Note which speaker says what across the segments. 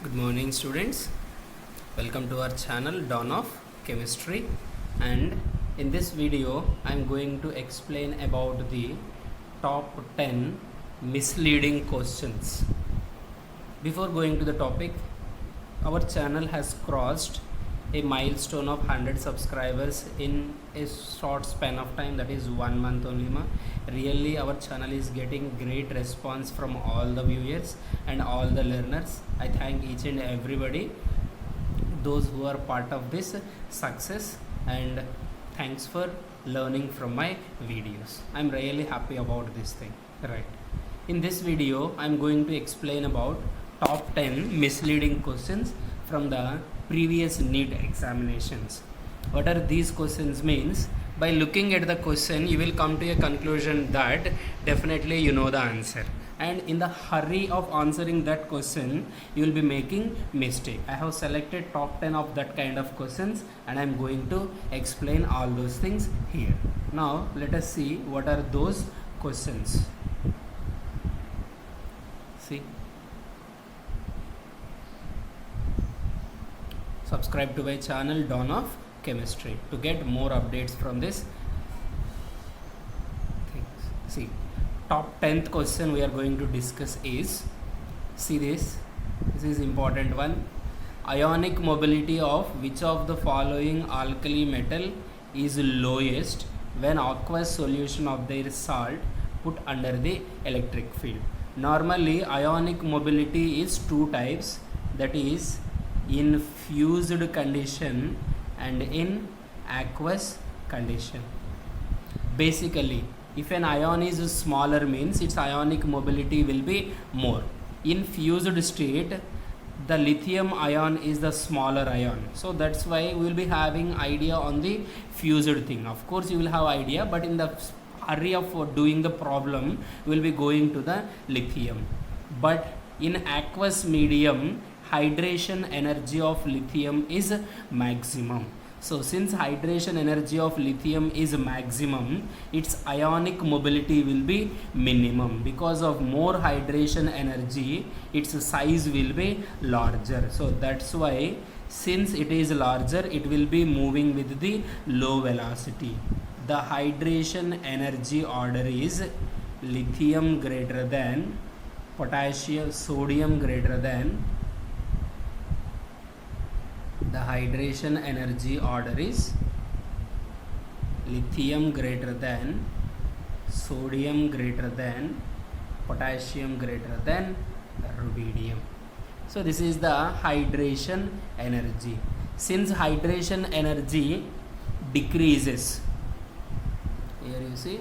Speaker 1: Good morning students, welcome to our channel Dawn of Chemistry, and in this video I am going to explain about the top 10 misleading questions. Before going to the topic, our channel has crossed a milestone of 100 subscribers in a short span of time, that is 1 month only. Really our channel is getting great response from all the viewers and all the learners. I thank each and everybody, those who are part of this success, and thanks for learning from my videos. I'm really happy about this thing, right? In this video I'm going to explain about top 10 misleading questions from the previous NEET examinations. What are these questions means? By looking at the question, you will come to a conclusion that definitely you know the answer, and in the hurry of answering that question you will be making mistake. I have selected top 10 of that kind of questions and I am going to explain all those things here. Now let us see what are those questions. See, subscribe to my channel Dawn of Chemistry to get more updates from this things. See, top 10th question we are going to discuss is, see this is important one. Ionic mobility of which of the following alkali metal is lowest when aqueous solution of their salt put under the electric field? Normally ionic mobility is two types, that is in fused condition and in aqueous condition. Basically, if an ion is smaller means its ionic mobility will be more. In fused state, the lithium ion is the smaller ion, so that's why we will be having idea on the fused thing. Of course you will have idea, but in the hurry of doing the problem we will be going to the lithium. But in aqueous medium, hydration energy of lithium is maximum. So since hydration energy of lithium is maximum, its ionic mobility will be minimum. Because of more hydration energy, its size will be larger. So that's why since it is larger, it will be moving with the low velocity. The hydration energy order is lithium greater than potassium, sodium greater than. The hydration energy order is lithium greater than, sodium greater than, potassium greater than rubidium. So this is the hydration energy. Since hydration energy decreases, here you see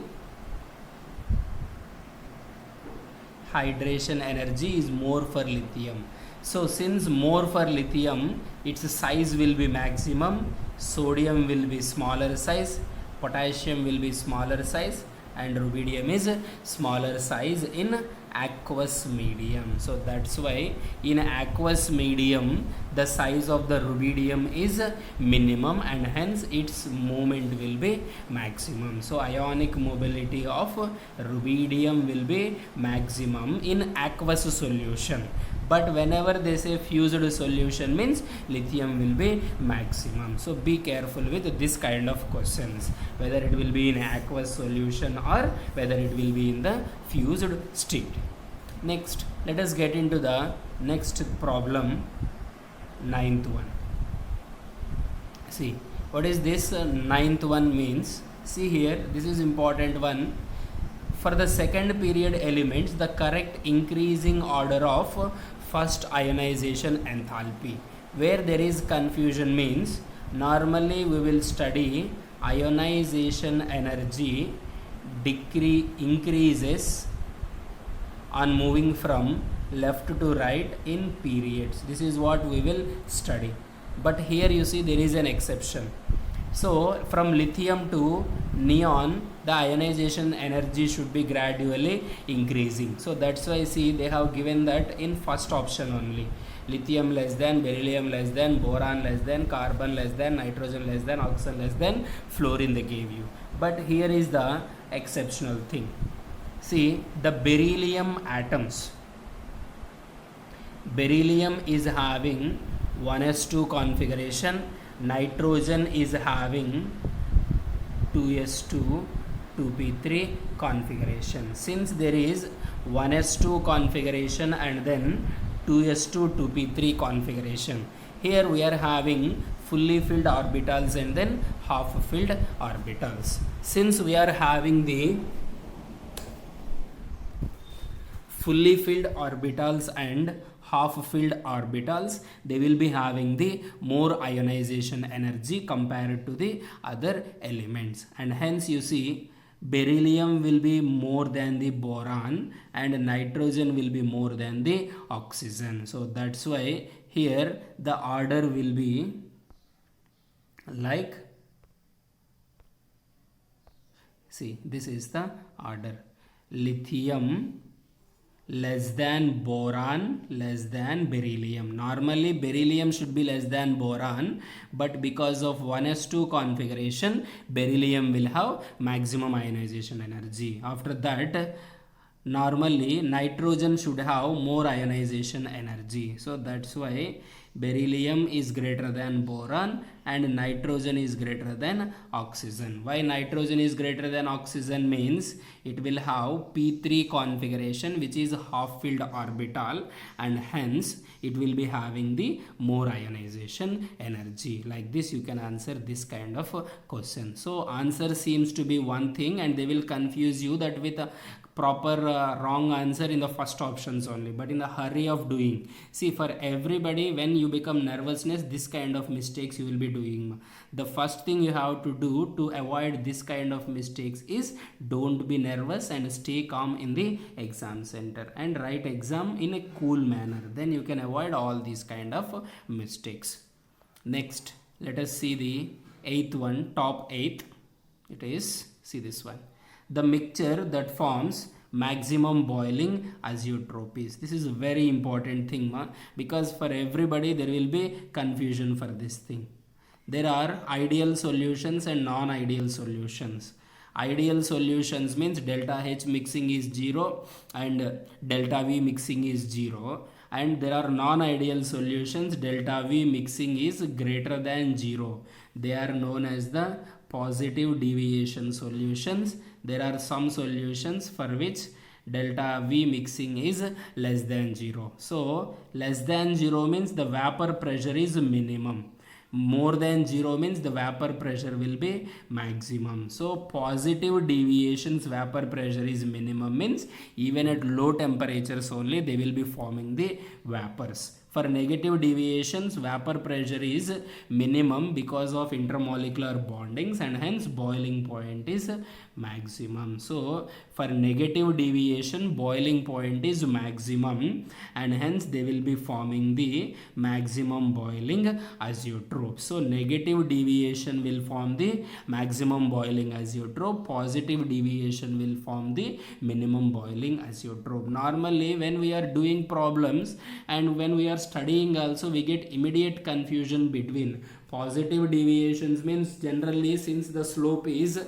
Speaker 1: hydration energy is more for lithium. So since more for lithium, its size will be maximum, sodium will be smaller size, potassium will be smaller size, and rubidium is smaller size in aqueous medium. So that's why in aqueous medium the size of the rubidium is minimum and hence its movement will be maximum. So ionic mobility of rubidium will be maximum in aqueous solution. But whenever they say fused solution means lithium will be maximum. So be careful with this kind of questions, whether it will be in aqueous solution or whether it will be in the fused state. Next, let us get into the next problem, 9th one. See, what is this 9th one means? See here, this is important one. For the second period elements, the correct increasing order of first ionization enthalpy. Where there is confusion means, normally we will study ionization energy increases on moving from left to right in periods. This is what we will study. But here you see there is an exception. So from lithium to neon, the ionization energy should be gradually increasing. So that's why see they have given that in first option only. Lithium less than, beryllium less than, boron less than, carbon less than, nitrogen less than, oxygen less than, fluorine they gave you. But here is the exceptional thing. See, the beryllium atoms Beryllium is having 1s2 configuration, nitrogen is having 2s2 2p3 configuration. Since there is 1s2 configuration and then 2s2 2p3 configuration, here we are having fully filled orbitals and then half filled orbitals. Since we are having the fully filled orbitals and half filled orbitals, they will be having the more ionization energy compared to the other elements, and hence you see beryllium will be more than the boron and nitrogen will be more than the oxygen. So that's why here the order will be like, see, this is the order: lithium less than boron less than beryllium. Normally beryllium should be less than boron, but because of 1s2 configuration, beryllium will have maximum ionization energy. After that, normally nitrogen should have more ionization energy. So that's why beryllium is greater than boron and nitrogen is greater than oxygen. Why nitrogen is greater than oxygen means it will have p3 configuration, which is half filled orbital, and hence it will be having the more ionization energy. Like this you can answer this kind of question. So answer seems to be one thing and they will confuse you that with a proper wrong answer in the first options only, but in the hurry of doing, see, for everybody when you become nervousness, this kind of mistakes you will be doing. The first thing you have to do to avoid this kind of mistakes is don't be nervous and stay calm in the exam center and write exam in a cool manner, then you can avoid all these kind of mistakes. Next, let us see the eighth one, top eighth. It is, see this one, the mixture that forms maximum boiling azeotropies. This is a very important thing, because for everybody there will be confusion for this thing. There are ideal solutions and non-ideal solutions. Ideal solutions means delta H mixing is 0 and delta V mixing is 0, and there are non-ideal solutions, delta V mixing is greater than 0. They are known as the positive deviation solutions. There are some solutions for which delta V mixing is less than 0. So less than 0 means the vapor pressure is minimum. More than 0 means the vapor pressure will be maximum. So positive deviations vapor pressure is minimum means even at low temperatures only they will be forming the vapors. For negative deviations, vapor pressure is minimum because of intermolecular bondings and hence boiling point is maximum. So for negative deviation, boiling point is maximum and hence they will be forming the maximum boiling azeotrope. So negative deviation will form the maximum boiling azeotrope, positive deviation will form the minimum boiling azeotrope. Normally when we are doing problems and when we are studying also, we get immediate confusion between positive deviations means generally since the slope is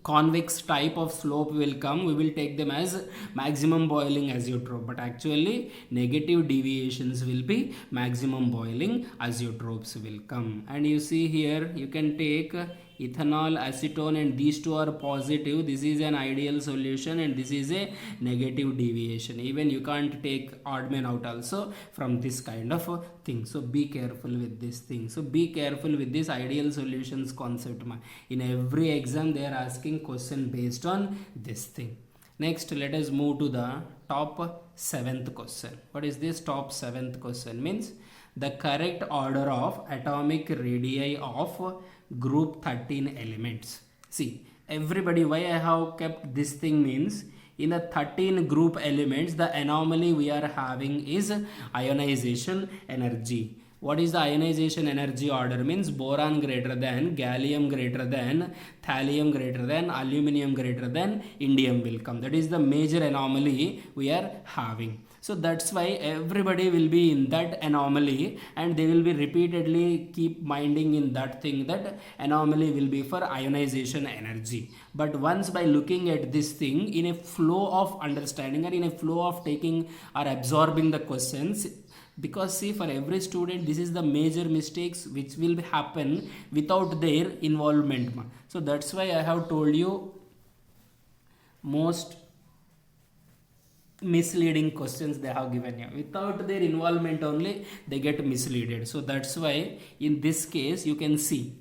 Speaker 1: convex type of slope will come, we will take them as maximum boiling azeotrope, but actually negative deviations will be maximum boiling azeotropes will come. And you see here you can take ethanol, acetone, and these two are positive. This is an ideal solution and this is a negative deviation. Even you can't take odd man out also from this kind of thing. So be careful with this thing. So be careful with this ideal solutions concept. In every exam they are asking question based on this thing. Next, let us move to the top 7th question. What is this top 7th question? Means the correct order of atomic radii of group 13 elements. See, everybody, why I have kept this thing means in the 13 group elements, the anomaly we are having is ionization energy. What is the ionization energy order? Means boron greater than, gallium greater than, thallium greater than, aluminum greater than, indium will come. That is the major anomaly we are having. So that's why everybody will be in that anomaly, and they will be repeatedly keep minding in that thing, that anomaly will be for ionization energy. But once by looking at this thing in a flow of understanding or in a flow of taking or absorbing the questions, because see, for every student this is the major mistakes which will happen without their involvement. So that's why I have told you most misleading questions they have given you. Without their involvement only they get misleaded. So that's why in this case you can see,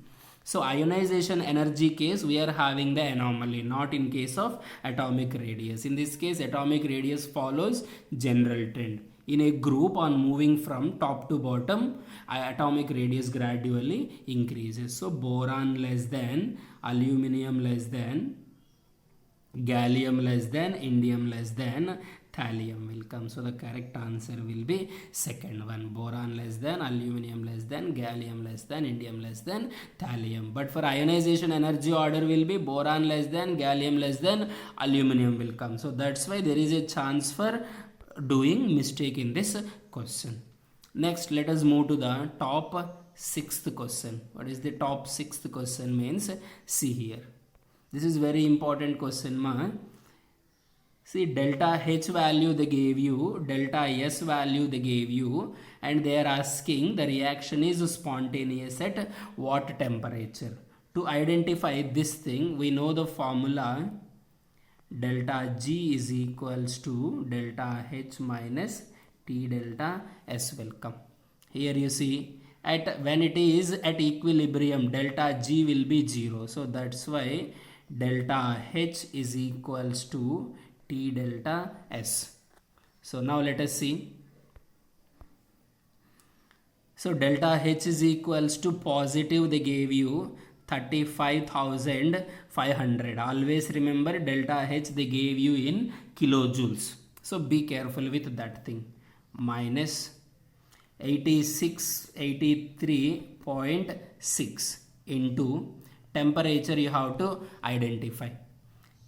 Speaker 1: so ionization energy case we are having the anomaly, not in case of atomic radius. In this case atomic radius follows general trend. In a group on moving from top to bottom, atomic radius gradually increases. So boron less than, aluminum less than, gallium less than, indium less than, thallium will come. So the correct answer will be second one, boron less than, aluminum less than, gallium less than, indium less than, thallium. But for ionization energy order will be boron less than, gallium less than, aluminum will come. So that's why there is a chance for doing mistake in this question. Next, let us move to the top sixth question. What is the top sixth question means? See here. This is very important question, ma. See, delta H value they gave you, delta S value they gave you, and they are asking the reaction is spontaneous at what temperature. To identify this thing, we know the formula delta G is equals to delta H minus T delta S will come. Here you see, at when it is at equilibrium, delta G will be 0. So that's why delta H is equals to T delta S. So now let us see. So delta H is equals to positive, they gave you 35,500. Always remember delta H they gave you in kilojoules. So be careful with that thing. Minus 83.6 into temperature you have to identify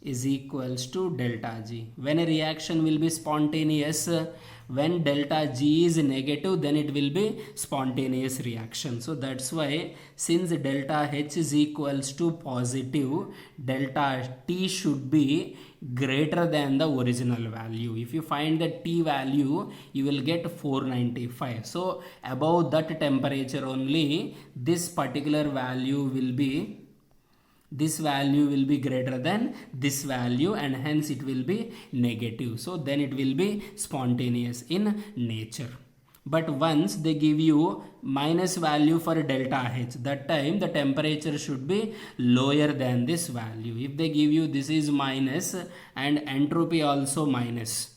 Speaker 1: is equals to delta G. When a reaction will be spontaneous, when delta G is negative, then it will be spontaneous reaction. So that's why since delta H is equals to positive, delta T should be greater than the original value. If you find the T value, you will get 495. So above that temperature only, this particular value will be, this value will be greater than this value, and hence it will be negative. So then it will be spontaneous in nature. But once they give you minus value for delta H, that time the temperature should be lower than this value. If they give you this is minus and entropy also minus,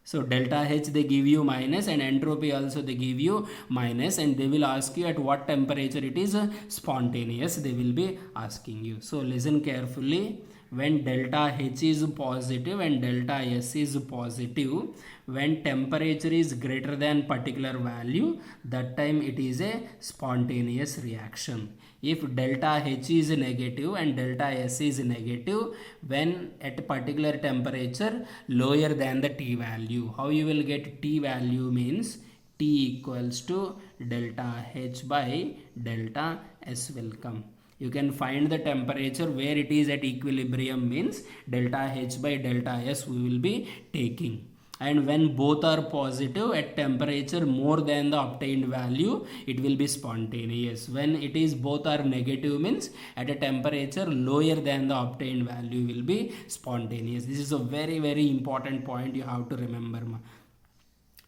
Speaker 1: so delta H they give you minus and entropy also they give you minus, and they will ask you at what temperature it is spontaneous, they will be asking you. So listen carefully. When delta H is positive and delta S is positive, when temperature is greater than particular value, that time it is a spontaneous reaction. If delta H is negative and delta S is negative, when at a particular temperature lower than the T value, how you will get T value means T equals to delta H by delta S will come. You can find the temperature where it is at equilibrium means delta H by delta S we will be taking. And when both are positive at temperature more than the obtained value, it will be spontaneous. When it is both are negative means at a temperature lower than the obtained value will be spontaneous. This is a very, very important point you have to remember.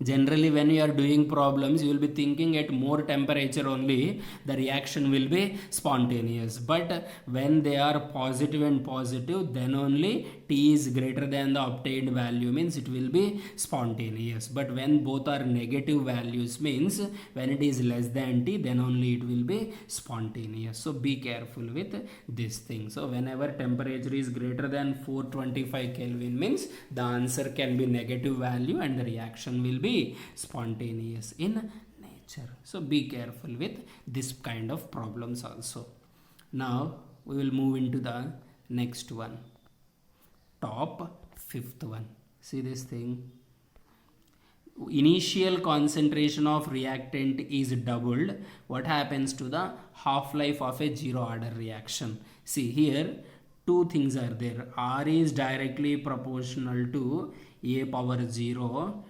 Speaker 1: Generally when you are doing problems, you will be thinking at more temperature only the reaction will be spontaneous, but when they are positive and positive, then only T is greater than the obtained value means it will be spontaneous. But when both are negative values means when it is less than T, then only it will be spontaneous. So be careful with this thing. So whenever temperature is greater than 425 Kelvin means the answer can be negative value and the reaction will be spontaneous in nature. So be careful with this kind of problems also. Now we will move into the next one, top fifth one. See this thing, initial concentration of reactant is doubled, what happens to the half life of a zero order reaction? See here, two things are there. R is directly proportional to a power 0,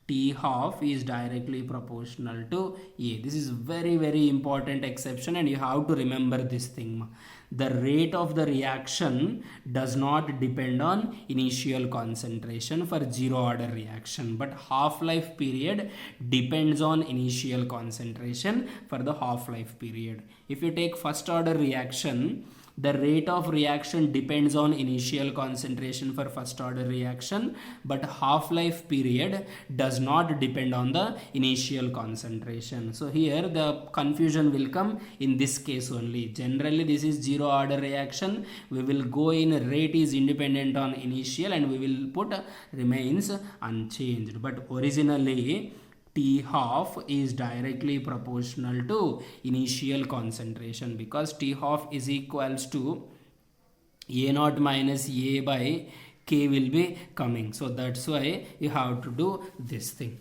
Speaker 1: T half is directly proportional to A. This is very important exception, and you have to remember this thing. The rate of the reaction does not depend on initial concentration for zero order reaction, but half-life period depends on initial concentration for the half-life period. If you take first order reaction, the rate of reaction depends on initial concentration for first order reaction, but half-life period does not depend on the initial concentration. So here the confusion will come in this case only. Generally this is zero order reaction. We will go in rate is independent on initial and we will put remains unchanged. But originally T half is directly proportional to initial concentration, because T half is equals to A naught minus A by K will be coming. So that's why you have to do this thing.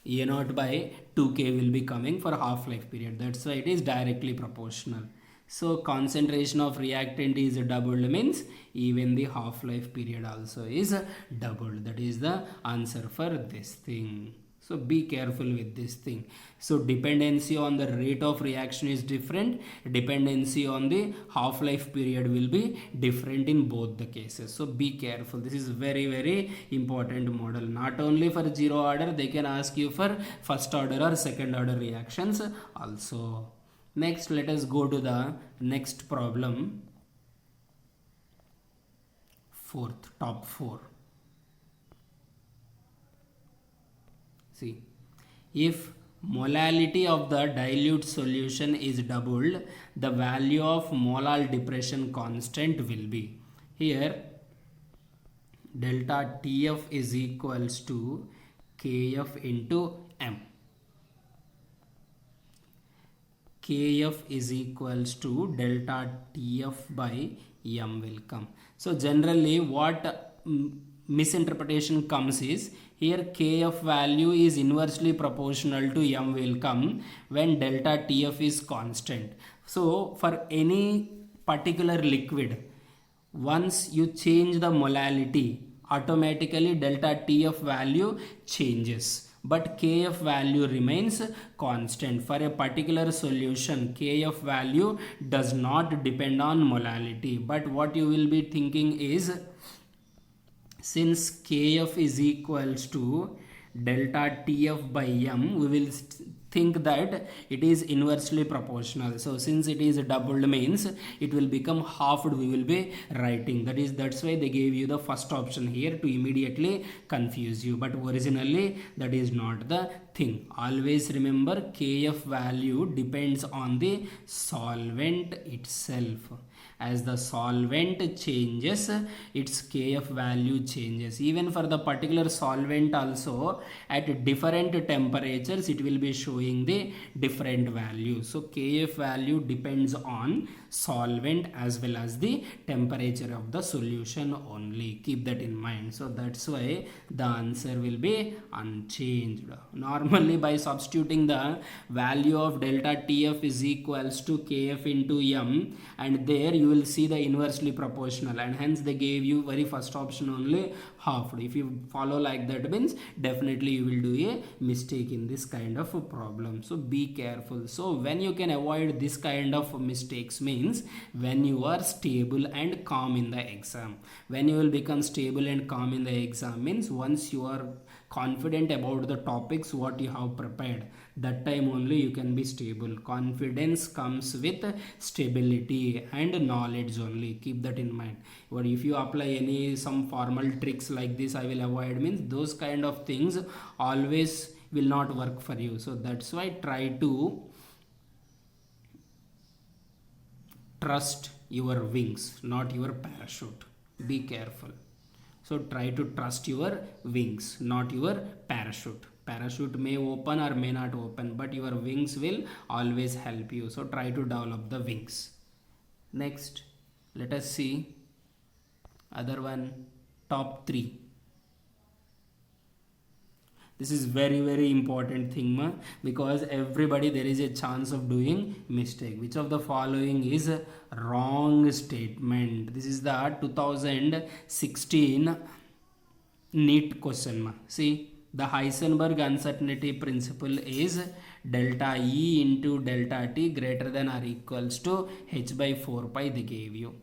Speaker 1: A naught by 2K will be coming for half-life period. That's why it is directly proportional. So concentration of reactant is doubled, means even the half-life period also is doubled. That is the answer for this thing. So be careful with this thing. So dependency on the rate of reaction is different. Dependency on the half-life period will be different in both the cases. So be careful. This is very important model. Not only for zero order, they can ask you for first order or second order reactions also. Next, let us go to the next problem. Fourth, top 4. See, if molality of the dilute solution is doubled, the value of molar depression constant will be. Here, delta TF is equals to KF into M. KF is equals to delta TF by M will come. So generally what misinterpretation comes is, here KF value is inversely proportional to M will come when delta TF is constant. So for any particular liquid, once you change the molality, automatically delta TF value changes, but KF value remains constant. For a particular solution, KF value does not depend on molality. But what you will be thinking is, since KF is equals to delta TF by M, we will think that it is inversely proportional. So since it is doubled, means it will become halved, we will be writing. That's why they gave you the first option here to immediately confuse you. But originally that is not the thing. Always remember, KF value depends on the solvent itself. As the solvent changes, its KF value changes. Even for the particular solvent also, at different temperatures it will be showing the different values. So KF value depends on solvent as well as the temperature of the solution only. Keep that in mind. So that's why the answer will be unchanged. Normally by substituting the value of delta TF is equals to KF into M, and there you will see the inversely proportional, and hence they gave you very first option only halved. If you follow like that, means definitely you will do a mistake in this kind of a problem. So be careful. So when you can avoid this kind of mistakes, means when you are stable and calm in the exam. When you will become stable and calm in the exam, means once you are confident about the topics what you have prepared, that time only you can be stable. Confidence comes with stability and knowledge only. Keep that in mind. But if you apply some formal tricks like this, I will avoid, means those kind of things always will not work for you. So that's why try to trust your wings, not your parachute. Be careful. So try to trust your wings, not your parachute. Parachute may open or may not open, but your wings will always help you. So try to develop the wings. Next, let us see other one, top 3. This is very very important thing ma, because everybody there is a chance of doing mistake. Which of the following is a wrong statement? This is the 2016 NEET question ma. See, the Heisenberg uncertainty principle is delta E into delta T greater than or equals to h by 4 pi they gave you.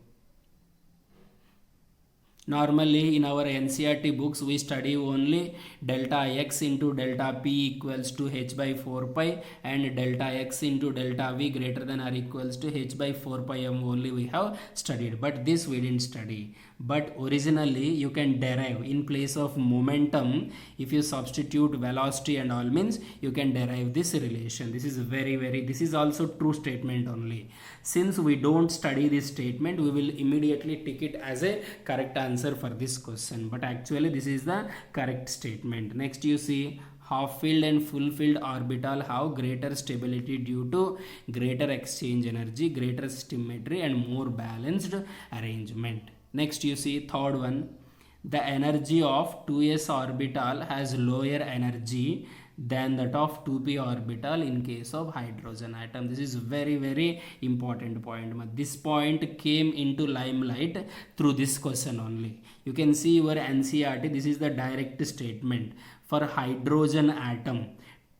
Speaker 1: Normally in our NCERT books we study only delta x into delta p equals to h by 4 pi and delta x into delta v greater than or equals to h by 4 pi m only we have studied, but this we didn't study. But originally you can derive in place of momentum. If you substitute velocity and all, means you can derive this relation. This is this is also true statement only. Since we don't study this statement, we will immediately take it as a correct answer for this question, but actually this is the correct statement. Next you see, half filled and full filled orbital have greater stability due to greater exchange energy, greater symmetry and more balanced arrangement. Next you see third one, the energy of 2s orbital has lower energy than that of 2p orbital in case of hydrogen atom. This is very important point. This point came into limelight through this question only. You can see your NCERT, this is the direct statement. For hydrogen atom,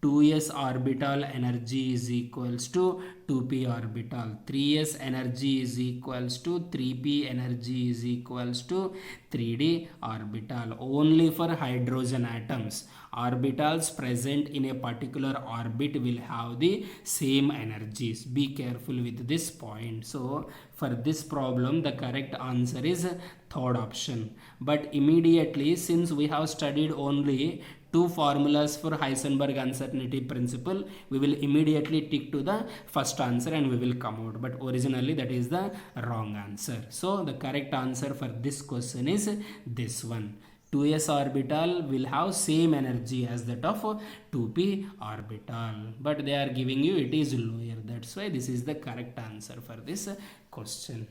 Speaker 1: 2s orbital energy is equals to 2p orbital, 3s energy is equals to 3p energy is equals to 3d orbital. Only for hydrogen atoms, orbitals present in a particular orbit will have the same energies. Be careful with this point. So for this problem the correct answer is third option. But immediately, since we have studied only two formulas for Heisenberg uncertainty principle, we will immediately tick to the first answer and we will come out. But originally that is the wrong answer. So the correct answer for this question is this one. 2s orbital will have same energy as that of 2p orbital, but they are giving you it is lower. That's why this is the correct answer for this question.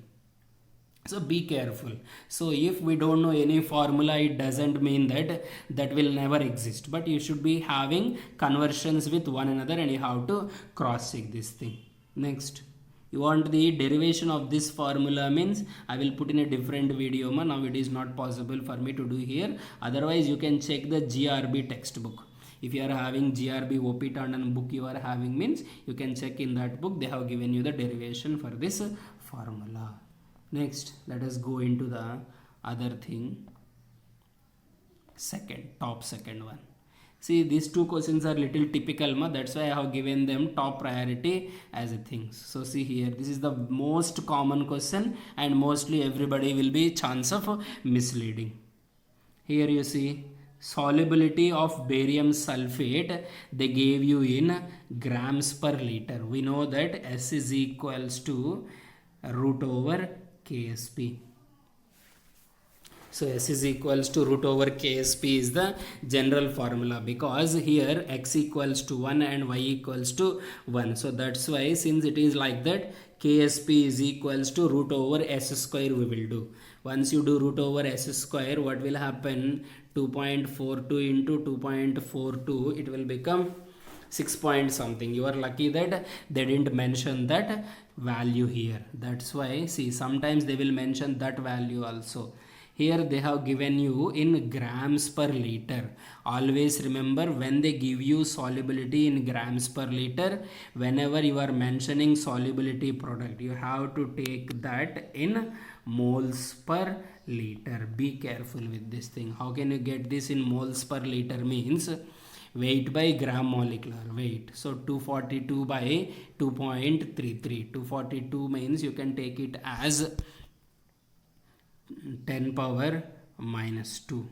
Speaker 1: So be careful. So if we don't know any formula, it doesn't mean that that will never exist, but you should be having conversions with one another and you have to cross check this thing. Next, you want the derivation of this formula, means I will put in a different video. Now it is not possible for me to do here. Otherwise you can check the GRB textbook. If you are having GRB OP Tandon book you are having, means you can check in that book. They have given you the derivation for this formula. Next, let us go into the other thing. Top second one. See, these two questions are little typical, that's why I have given them top priority as a thing. So see here, this is the most common question and mostly everybody will be chance of misleading. Here you see, solubility of barium sulfate they gave you in grams per liter. We know that S is equals to root over KSP. So S is equals to root over KSP is the general formula, because here x equals to 1 and y equals to 1. So that's why, since it is like that, KSP is equals to root over S square we will do. Once you do root over S square, what will happen? 2.42 into 2.42, it will become 6 point something. You are lucky that they didn't mention that value here. That's why, see, sometimes they will mention that value also. Here they have given you in grams per liter. Always remember, when they give you solubility in grams per liter, whenever you are mentioning solubility product, you have to take that in moles per liter. Be careful with this thing. How can you get this in moles per liter? Means weight by gram molecular weight. So 242 by 2.33. 242 means you can take it as 10 power minus 2.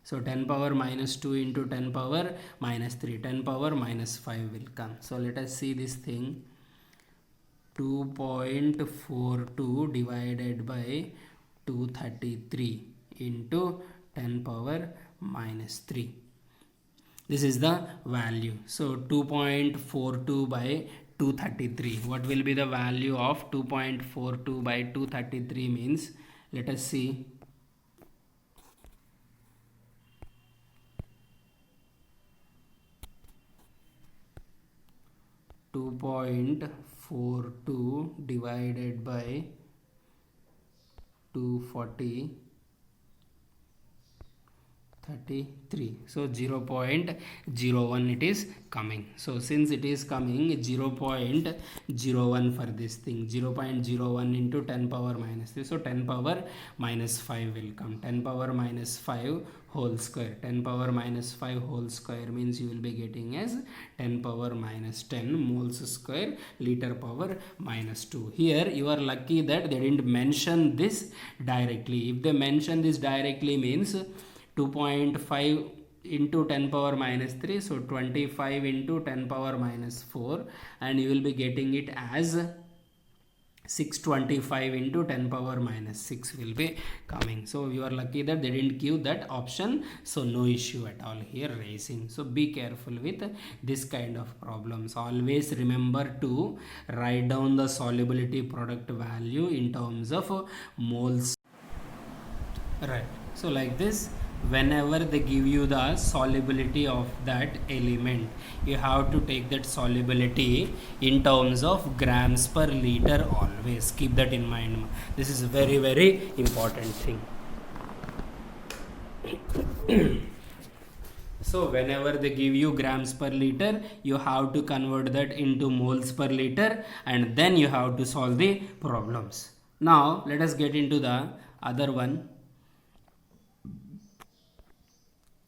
Speaker 1: So 10 power minus 2 into 10 power minus 3. 10 power minus 5 will come. So let us see this thing. 2.42 divided by 233 into 10 power minus 3. This is the value. So 2.42 by 233. What will be the value of 2.42 by 233 means? Let us see. 2.42 divided by 240 33, so 0.01 it is coming. So since it is coming 0.01 for this thing, 0.01 into 10 power minus 3, so 10 power minus 5 will come. 10 power minus 5 whole square, 10 power minus 5 whole square means you will be getting as 10 power minus 10 moles square liter power minus 2. Here you are lucky that they didn't mention this directly. If they mention this directly means 2.5 into 10 power minus 3, so 25 into 10 power minus 4, and you will be getting it as 625 into 10 power minus 6 will be coming. So you are lucky that they didn't give that option, so no issue at all here raising. So be careful with this kind of problems. Always remember to write down the solubility product value in terms of moles, right? So like this, whenever they give you the solubility of that element, you have to take that solubility in terms of grams per liter. Always keep that in mind. This is a very, very important thing. So whenever they give you grams per liter, you have to convert that into moles per liter, and then you have to solve the problems. Now let us get into the other one.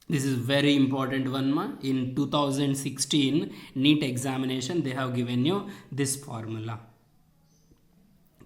Speaker 1: This is very important one. In 2016 NEET examination, they have given you this formula.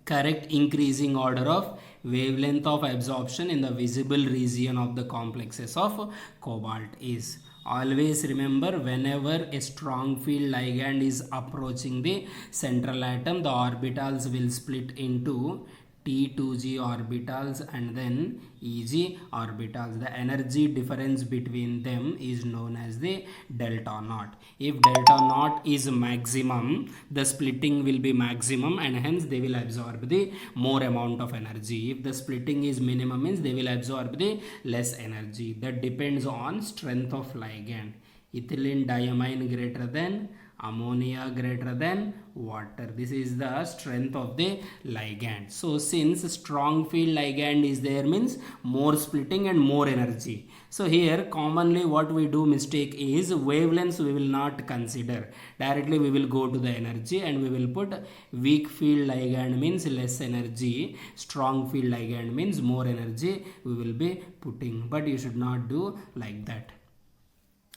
Speaker 1: Correct increasing order of wavelength of absorption in the visible region of the complexes of cobalt is. Always remember, whenever a strong field ligand is approaching the central atom, the orbitals will split into T2g orbitals and then Eg orbitals. The energy difference between them is known as the delta naught. If delta naught is maximum, the splitting will be maximum, and hence they will absorb the more amount of energy. If the splitting is minimum, means they will absorb the less energy. That depends on strength of ligand. Ethylene diamine greater than ammonia greater than water. This is the strength of the ligand. So since strong field ligand is there, means more splitting and more energy. So here commonly what we do mistake is wavelengths we will not consider. Directly we will go to the energy and we will put weak field ligand means less energy, strong field ligand means more energy we will be putting. But you should not do like that.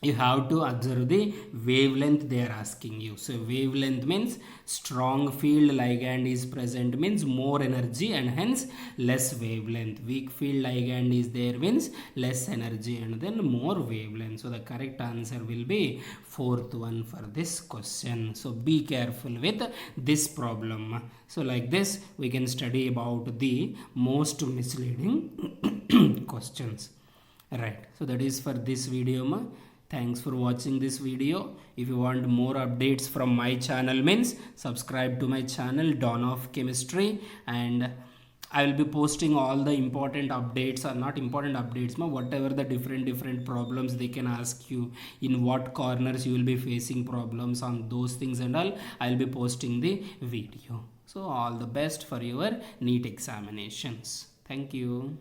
Speaker 1: You have to observe the wavelength they are asking you. So wavelength means strong field ligand is present means more energy and hence less wavelength. Weak field ligand is there means less energy and then more wavelength. So the correct answer will be fourth one for this question. So be careful with this problem. So like this we can study about the most misleading questions. Right. So that is for this video. Thanks for watching this video. If you want more updates from my channel, means subscribe to my channel Dawn of Chemistry, and I will be posting all the important updates, or not important updates, whatever the different problems they can ask you, in what corners you will be facing problems on those things and all, I will be posting the video. So all the best for your NEET examinations. Thank you.